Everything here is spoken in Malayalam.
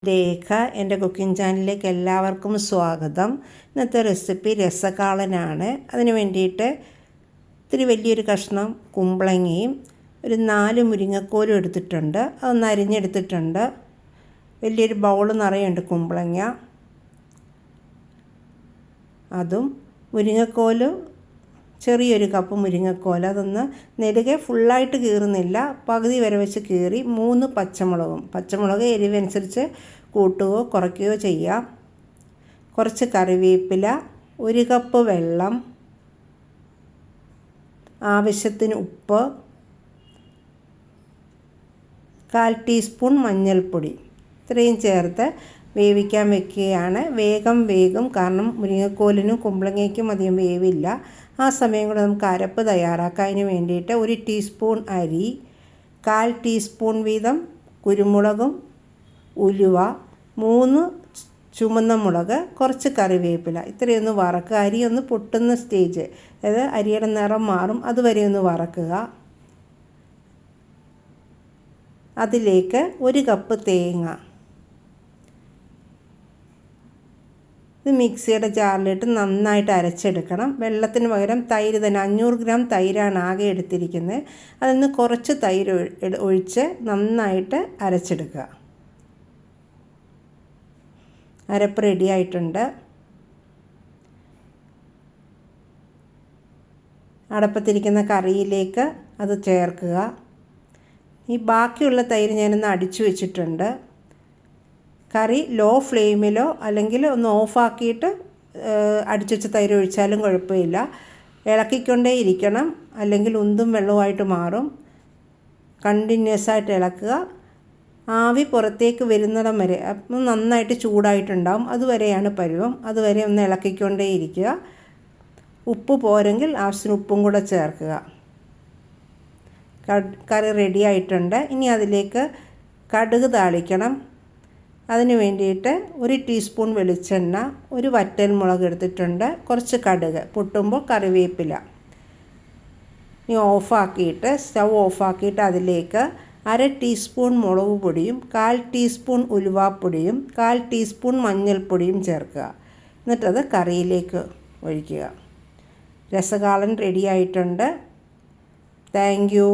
രേഖ എൻ്റെ കുക്കിംഗ് ചാനലിലേക്ക് എല്ലാവർക്കും സ്വാഗതം. ഇന്നത്തെ റെസിപ്പി രസകാളനാണ്. അതിന് വേണ്ടിയിട്ട് ഇത്തിരി വലിയൊരു കഷ്ണം കുമ്പളങ്ങയും ഒരു 4 മുരിങ്ങക്കോലും എടുത്തിട്ടുണ്ട്. അതൊന്ന് അരിഞ്ഞെടുത്തിട്ടുണ്ട്. വലിയൊരു ബൗൾ നിറയുണ്ട് കുമ്പളങ്ങ. അതും മുരിങ്ങക്കോലും ചെറിയൊരു കപ്പ് മുരിങ്ങക്കോല്. അതൊന്ന് നെടുകെ ഫുള്ളായിട്ട് കീറുന്നില്ല, പകുതി വരെ വെച്ച് കീറി. 3 പച്ചമുളക് എരിവനുസരിച്ച് കൂട്ടുകയോ കുറയ്ക്കുകയോ ചെയ്യാം. കുറച്ച് കറിവേപ്പില, 1 കപ്പ് വെള്ളം, ആവശ്യത്തിന് ഉപ്പ്, 1/4 ടീസ്പൂൺ മഞ്ഞൾപ്പൊടി, ഇത്രയും ചേർത്ത് വേവിക്കാൻ വെക്കുകയാണ്. വേഗം വേകും, കാരണം മുരിങ്ങക്കോലിനും കുമ്പളങ്ങയ്ക്കും അധികം വേവില്ല. ആ സമയം കൂടെ നമുക്ക് അരപ്പ് തയ്യാറാക്കാം. അതിന് വേണ്ടിയിട്ട് 1 ടീസ്പൂൺ അരി, 1/4 ടീസ്പൂൺ വീതം കുരുമുളകും ഉലുവ, 3 ചുമന്ന മുളക്, കുറച്ച് കറിവേപ്പില, ഇത്രയൊന്ന് വറക്കുക. അരി ഒന്ന് പൊട്ടുന്ന സ്റ്റേജ്, അതായത് അരിയുടെ നിറം മാറും, അതുവരെ ഒന്ന് വറക്കുക. അതിലേക്ക് 1 കപ്പ് തേങ്ങ, ഇത് മിക്സിയുടെ ജാറിലിട്ട് നന്നായിട്ട് അരച്ചെടുക്കണം. വെള്ളത്തിന് പകരം തൈര് തന്നെ, 500 ഗ്രാം തൈരാണ് ആകെ എടുത്തിരിക്കുന്നത്. അതിൽ നിന്ന് കുറച്ച് തൈര് ഒഴിച്ച് നന്നായിട്ട് അരച്ചെടുക്കുക. അരപ്പ് റെഡിയായിട്ടുണ്ട്. അടപ്പത്തിരിക്കുന്ന കറിയിലേക്ക് അത് ചേർക്കുക. ഈ ബാക്കിയുള്ള തൈര് ഞാനൊന്ന് അടിച്ചു വെച്ചിട്ടുണ്ട്. കറി ലോ ഫ്ലെയിമിലോ അല്ലെങ്കിൽ ഒന്ന് ഓഫാക്കിയിട്ട് അടിച്ചു വെച്ച തൈര് ഒഴിച്ചാലും കുഴപ്പമില്ല. ഇളക്കിക്കൊണ്ടേ ഇരിക്കണം, അല്ലെങ്കിൽ ഉന്തും വെള്ളവുമായിട്ട് മാറും. കണ്ടിന്യൂസ് ആയിട്ട് ഇളക്കുക. ആവി പുറത്തേക്ക് വരുന്നിടം വരെ, അപ്പം നന്നായിട്ട് ചൂടായിട്ടുണ്ടാവും, അതുവരെയാണ് പരുവം. അതുവരെ ഒന്ന് ഇളക്കിക്കൊണ്ടേ ഇരിക്കുക. ഉപ്പ് പോരെങ്കിൽ ആവശ്യത്തിന് ഉപ്പും കൂടെ ചേർക്കുക. കറി റെഡി ആയിട്ടുണ്ട്. ഇനി അതിലേക്ക് കടുക് താളിക്കണം. അതിന് വേണ്ടിയിട്ട് 1 ടീസ്പൂൺ വെളിച്ചെണ്ണ, 1 വറ്റൽമുളക് എടുത്തിട്ടുണ്ട്, കുറച്ച് കടുക്, പൊട്ടുമ്പോൾ കറിവേപ്പില. ഇനി സ്റ്റൗ ഓഫാക്കിയിട്ട് അതിലേക്ക് 1/2 ടീസ്പൂൺ മുളക് പൊടിയും 1/4 ടീസ്പൂൺ ഉലുവാപ്പൊടിയും 1/4 ടീസ്പൂൺ മഞ്ഞൾപ്പൊടിയും ചേർക്കുക. എന്നിട്ടത് കറിയിലേക്ക് ഒഴിക്കുക. രസകാളൻ റെഡി ആയിട്ടുണ്ട്. Thank you.